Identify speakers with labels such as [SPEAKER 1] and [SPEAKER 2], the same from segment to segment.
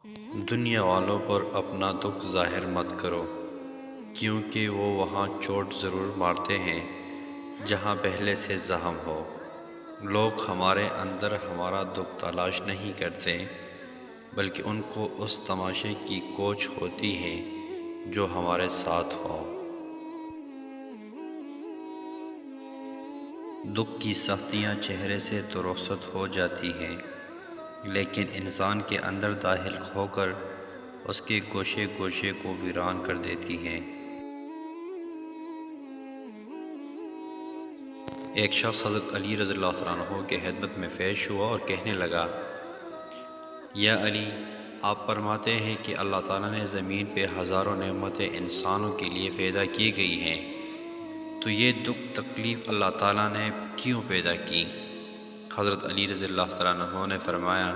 [SPEAKER 1] دنیا والوں پر اپنا دکھ ظاہر مت کرو، کیونکہ وہ وہاں چوٹ ضرور مارتے ہیں جہاں پہلے سے زخم ہو۔ لوگ ہمارے اندر ہمارا دکھ تلاش نہیں کرتے، بلکہ ان کو اس تماشے کی کوچ ہوتی ہے جو ہمارے ساتھ ہو۔ دکھ کی سختیاں چہرے سے تو رخصت ہو جاتی ہیں، لیکن انسان کے اندر داخل ہو کر اس کے گوشے گوشے کو ویران کر دیتی ہیں۔ ایک شخص حضرت علی رضی اللہ عنہ کے خدمت میں پیش ہوا اور کہنے لگا، یا علی، آپ فرماتے ہیں کہ اللہ تعالیٰ نے زمین پہ ہزاروں نعمتیں انسانوں کے لیے پیدا کی گئی ہیں، تو یہ دکھ تکلیف اللہ تعالیٰ نے کیوں پیدا کی؟ حضرت علی رضی اللہ عنہ نے فرمایا،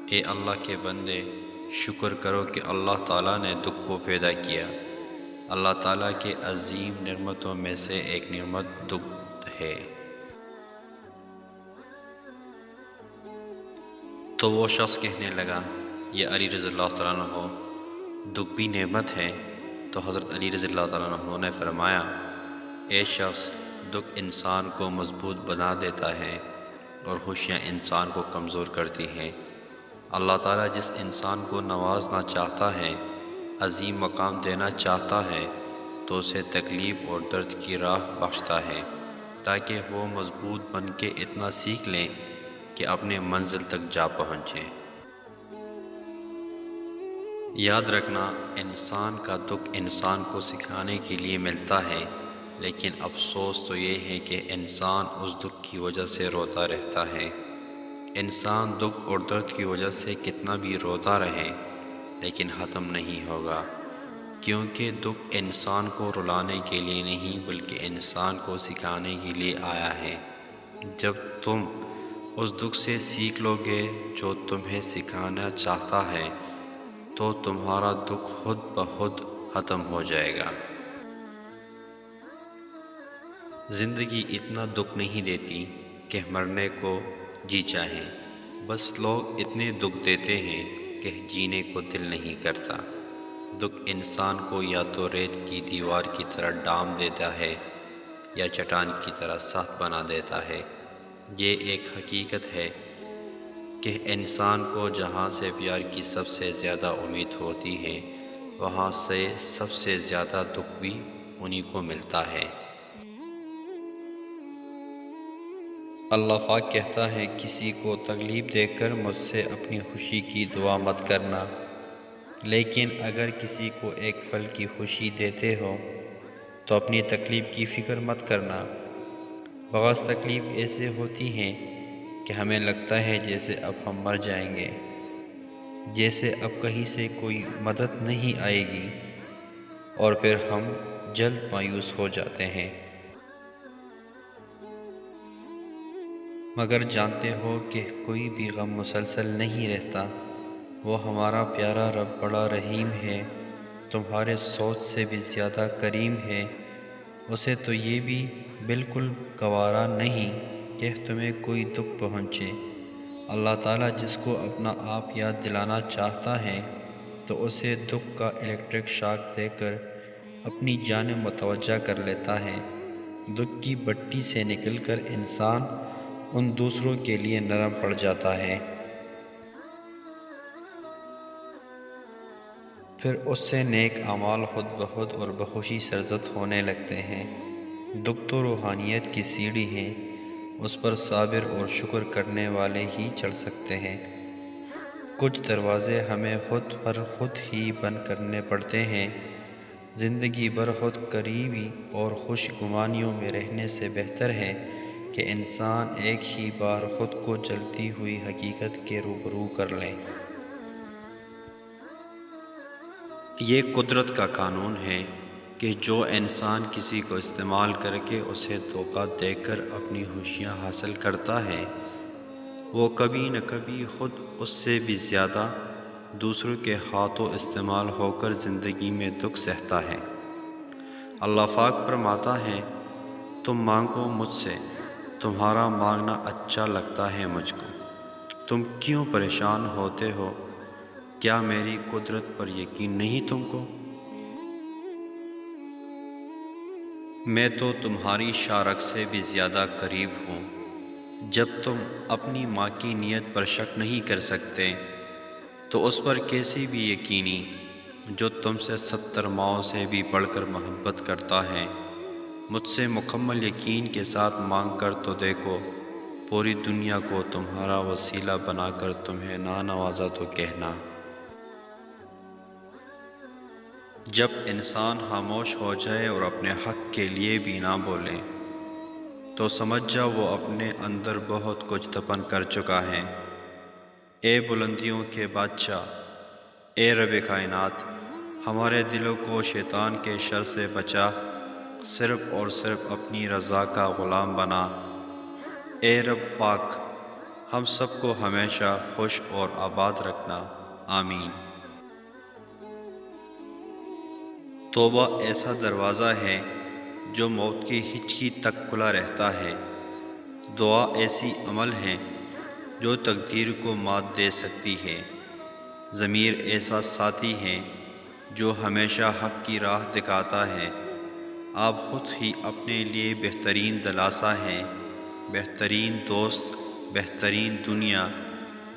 [SPEAKER 1] اے اللہ کے بندے، شکر کرو کہ اللہ تعالیٰ نے دکھ کو پیدا کیا۔ اللہ تعالیٰ کے عظیم نعمتوں میں سے ایک نعمت دکھ ہے۔ تو وہ شخص کہنے لگا، یہ علی رضی اللہ عنہ، دکھ بھی نعمت ہے؟ تو حضرت علی رضی اللہ عنہ نے فرمایا، اے شخص، دکھ انسان کو مضبوط بنا دیتا ہے اور خوشیاں انسان کو کمزور کرتی ہیں۔ اللہ تعالیٰ جس انسان کو نوازنا چاہتا ہے، عظیم مقام دینا چاہتا ہے، تو اسے تکلیف اور درد کی راہ بخشتا ہے، تاکہ وہ مضبوط بن کے اتنا سیکھ لیں کہ اپنے منزل تک جا پہنچیں۔ یاد رکھنا، انسان کا دکھ انسان کو سکھانے کے لیے ملتا ہے، لیکن افسوس تو یہ ہے کہ انسان اس دکھ کی وجہ سے روتا رہتا ہے۔ انسان دکھ اور درد کی وجہ سے کتنا بھی روتا رہے، لیکن ختم نہیں ہوگا، کیونکہ دکھ انسان کو رلانے کے لیے نہیں بلکہ انسان کو سکھانے کے لیے آیا ہے۔ جب تم اس دکھ سے سیکھ لو گے جو تمہیں سکھانا چاہتا ہے، تو تمہارا دکھ خود بخود ختم ہو جائے گا۔ زندگی اتنا دکھ نہیں دیتی کہ مرنے کو جی چاہیں، بس لوگ اتنے دکھ دیتے ہیں کہ جینے کو دل نہیں کرتا۔ دکھ انسان کو یا تو ریت کی دیوار کی طرح ڈام دیتا ہے یا چٹان کی طرح سخت بنا دیتا ہے۔ یہ ایک حقیقت ہے کہ انسان کو جہاں سے پیار کی سب سے زیادہ امید ہوتی ہے، وہاں سے سب سے زیادہ دکھ بھی انہی کو ملتا ہے۔ اللہ پاک کہتا ہے، کسی کو تکلیف دے کر مجھ سے اپنی خوشی کی دعا مت کرنا، لیکن اگر کسی کو ایک پھل کی خوشی دیتے ہو تو اپنی تکلیف کی فکر مت کرنا۔ بعض تکلیف ایسے ہوتی ہیں کہ ہمیں لگتا ہے جیسے اب ہم مر جائیں گے، جیسے اب کہیں سے کوئی مدد نہیں آئے گی، اور پھر ہم جلد مایوس ہو جاتے ہیں۔ مگر جانتے ہو کہ کوئی بھی غم مسلسل نہیں رہتا، وہ ہمارا پیارا رب بڑا رحیم ہے، تمہارے سوچ سے بھی زیادہ کریم ہے۔ اسے تو یہ بھی بالکل گوارا نہیں کہ تمہیں کوئی دکھ پہنچے۔ اللہ تعالیٰ جس کو اپنا آپ یاد دلانا چاہتا ہے تو اسے دکھ کا الیکٹرک شاک دے کر اپنی جانب متوجہ کر لیتا ہے۔ دکھ کی بٹی سے نکل کر انسان ان دوسروں کے لیے نرم پڑ جاتا ہے، پھر اس سے نیک اعمال خود بخود اور بخوشی سرزد ہونے لگتے ہیں۔ دکھ تو روحانیت کی سیڑھی ہے، اس پر صابر اور شکر کرنے والے ہی چڑھ سکتے ہیں۔ کچھ دروازے ہمیں خود پر خود ہی بند کرنے پڑتے ہیں۔ زندگی بھر خود قریبی اور خوش گمانیوں میں رہنے سے بہتر ہے کہ انسان ایک ہی بار خود کو جلتی ہوئی حقیقت کے روبرو کر لے۔ یہ قدرت کا قانون ہے کہ جو انسان کسی کو استعمال کر کے اسے دھوکہ دے کر اپنی خوشیاں حاصل کرتا ہے، وہ کبھی نہ کبھی خود اس سے بھی زیادہ دوسروں کے ہاتھوں استعمال ہو کر زندگی میں دکھ سہتا ہے۔ اللہ پاک فرماتا ہے، تم مانگو مجھ سے، تمہارا مانگنا اچھا لگتا ہے مجھ کو، تم کیوں پریشان ہوتے ہو؟ کیا میری قدرت پر یقین نہیں تم کو؟ میں تو تمہاری شارک سے بھی زیادہ قریب ہوں۔ جب تم اپنی ماں کی نیت پر شک نہیں کر سکتے تو اس پر کیسی بھی یقینی جو تم سے 70 ماؤں سے بھی بڑھ کر محبت کرتا ہے۔ مجھ سے مکمل یقین کے ساتھ مانگ کر تو دیکھو، پوری دنیا کو تمہارا وسیلہ بنا کر تمہیں نہ نوازا تو کہنا۔ جب انسان خاموش ہو جائے اور اپنے حق کے لیے بھی نہ بولے تو سمجھ جا وہ اپنے اندر بہت کچھ دفن کر چکا ہے۔ اے بلندیوں کے بادشاہ، اے رب کائنات، ہمارے دلوں کو شیطان کے شر سے بچا، صرف اور صرف اپنی رضا کا غلام بنا۔ اے رب پاک، ہم سب کو ہمیشہ خوش اور آباد رکھنا، آمین۔ توبہ ایسا دروازہ ہے جو موت کی ہچکی تک کھلا رہتا ہے۔ دعا ایسی عمل ہے جو تقدیر کو مات دے سکتی ہے۔ ضمیر ایسا ساتھی ہے جو ہمیشہ حق کی راہ دکھاتا ہے۔ آپ خود ہی اپنے لیے بہترین دلاسا ہیں، بہترین دوست، بہترین دنیا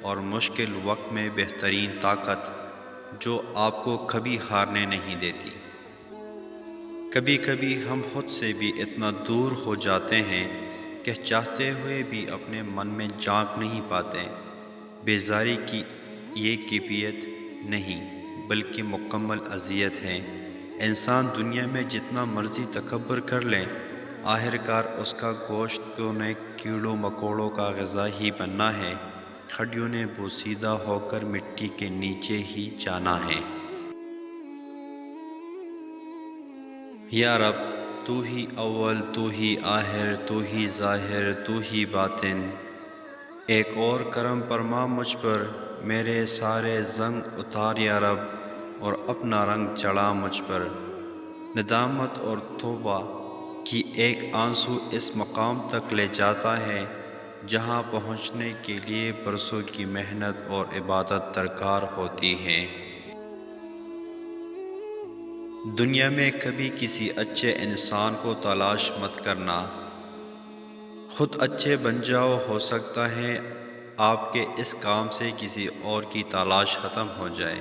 [SPEAKER 1] اور مشکل وقت میں بہترین طاقت جو آپ کو کبھی ہارنے نہیں دیتی۔ کبھی کبھی ہم خود سے بھی اتنا دور ہو جاتے ہیں کہ چاہتے ہوئے بھی اپنے من میں جھانک نہیں پاتے۔ بیزاری کی یہ کیفیت نہیں بلکہ مکمل اذیت ہے۔ انسان دنیا میں جتنا مرضی تکبر کر لے، آخر کار اس کا گوشت تو نے کیڑوں مکوڑوں کا غذا ہی بننا ہے، ہڈیوں نے بوسیدہ ہو کر مٹی کے نیچے ہی جانا ہے۔ یا رب، تو ہی اول، تو ہی آخر، تو ہی ظاہر، تو ہی باطن، ایک اور کرم فرما مجھ پر، میرے سارے زنگ اتار یا رب، اور اپنا رنگ چڑھا مجھ پر۔ ندامت اور توبہ کی ایک آنسو اس مقام تک لے جاتا ہے جہاں پہنچنے کے لیے برسوں کی محنت اور عبادت درکار ہوتی ہے۔ دنیا میں کبھی کسی اچھے انسان کو تلاش مت کرنا، خود اچھے بن جاؤ، ہو سکتا ہے آپ کے اس کام سے کسی اور کی تلاش ختم ہو جائے۔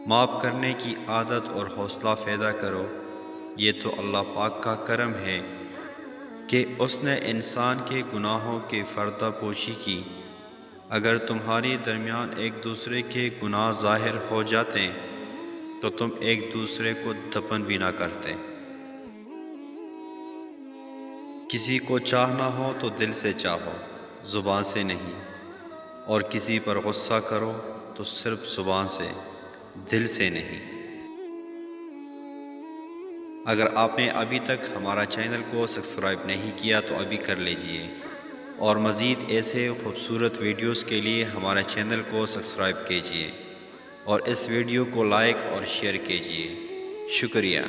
[SPEAKER 1] معاف کرنے کی عادت اور حوصلہ پیدا کرو، یہ تو اللہ پاک کا کرم ہے کہ اس نے انسان کے گناہوں کی پردہ پوشی کی۔ اگر تمہاری درمیان ایک دوسرے کے گناہ ظاہر ہو جاتے تو تم ایک دوسرے کو دفن بھی نہ کرتے۔ کسی کو چاہنا ہو تو دل سے چاہو، زبان سے نہیں، اور کسی پر غصہ کرو تو صرف زبان سے، دل سے نہیں۔ اگر آپ نے ابھی تک ہمارا چینل کو سبسکرائب نہیں کیا تو ابھی کر لیجئے، اور مزید ایسے خوبصورت ویڈیوز کے لیے ہمارے چینل کو سبسکرائب کیجئے اور اس ویڈیو کو لائک اور شیئر کیجئے۔ شکریہ۔